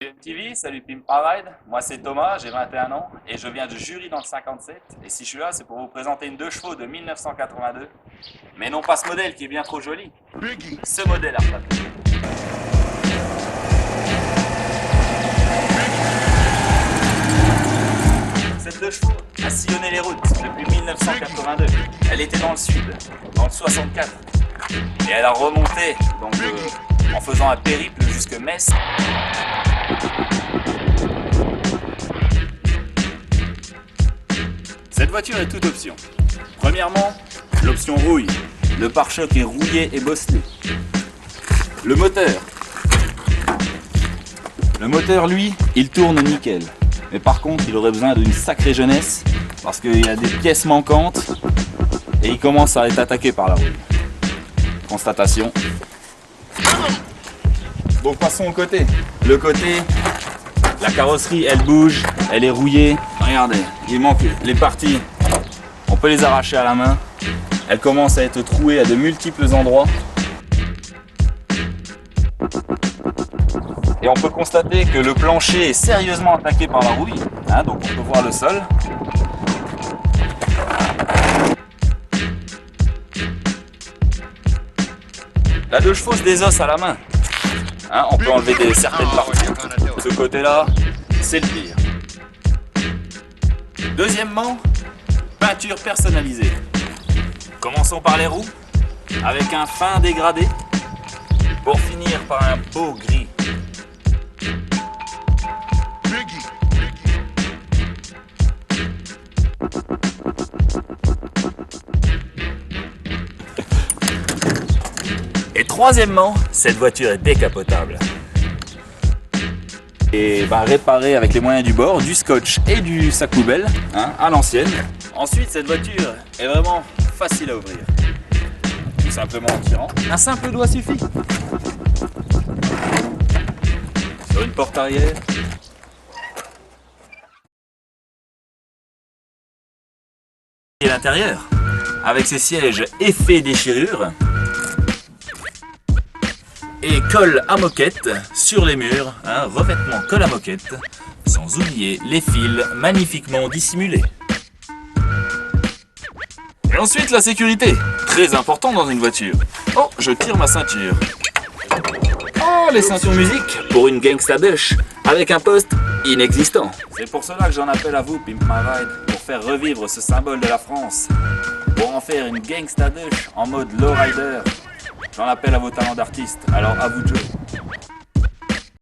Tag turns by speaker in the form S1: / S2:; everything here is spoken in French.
S1: MTV, salut Pimp My Ride, moi c'est Thomas, j'ai 21 ans et je viens de jury dans le 57 et si je suis là c'est pour vous présenter une 2 chevaux de 1982 mais non pas ce modèle qui est bien trop joli, ce modèle à refaire. Cette 2 chevaux a sillonné les routes depuis 1982, elle était dans le sud, dans le 64 et elle a remonté donc en faisant un périple jusque Metz. Cette voiture est toute option. Premièrement, l'option rouille. Le pare-choc est rouillé et bosselé. Le moteur, lui, il tourne nickel. Mais par contre, il aurait besoin d'une sacrée jeunesse parce qu'il y a des pièces manquantes et il commence à être attaqué par la rouille. Constatation. Donc passons au côté. Le côté, la carrosserie, elle bouge, elle est rouillée. Regardez, il manque les parties. On peut les arracher à la main. Elle commence à être trouée à de multiples endroits. Et on peut constater que le plancher est sérieusement attaqué par la rouille. Hein, donc on peut voir le sol. La 2 chevaux se désosse à la main. Hein, on peut enlever certaines parties. Ce côté-là, c'est le pire. Deuxièmement, peinture personnalisée. Commençons par les roues, avec un fin dégradé, pour finir par un beau gris. Et troisièmement, cette voiture est décapotable. Et réparée avec les moyens du bord, du scotch et du sac poubelle, hein, à l'ancienne. Ensuite, cette voiture est vraiment facile à ouvrir. Tout simplement en tirant. Un simple doigt suffit. Sur une porte arrière. Et l'intérieur, avec ses sièges effets déchirure. Et colle à moquette sur les murs, un revêtement colle à moquette, sans oublier les fils magnifiquement dissimulés. Et ensuite la sécurité, très important dans une voiture. Oh, je tire ma ceinture. Oh, les ceintures musique pour une Gangsta Dash avec un poste inexistant. C'est pour cela que j'en appelle à vous, Pimp My Ride, pour faire revivre ce symbole de la France, pour en faire une Gangsta Dash en mode lowrider. J'en appelle à vos talents d'artiste, alors à vous de jouer.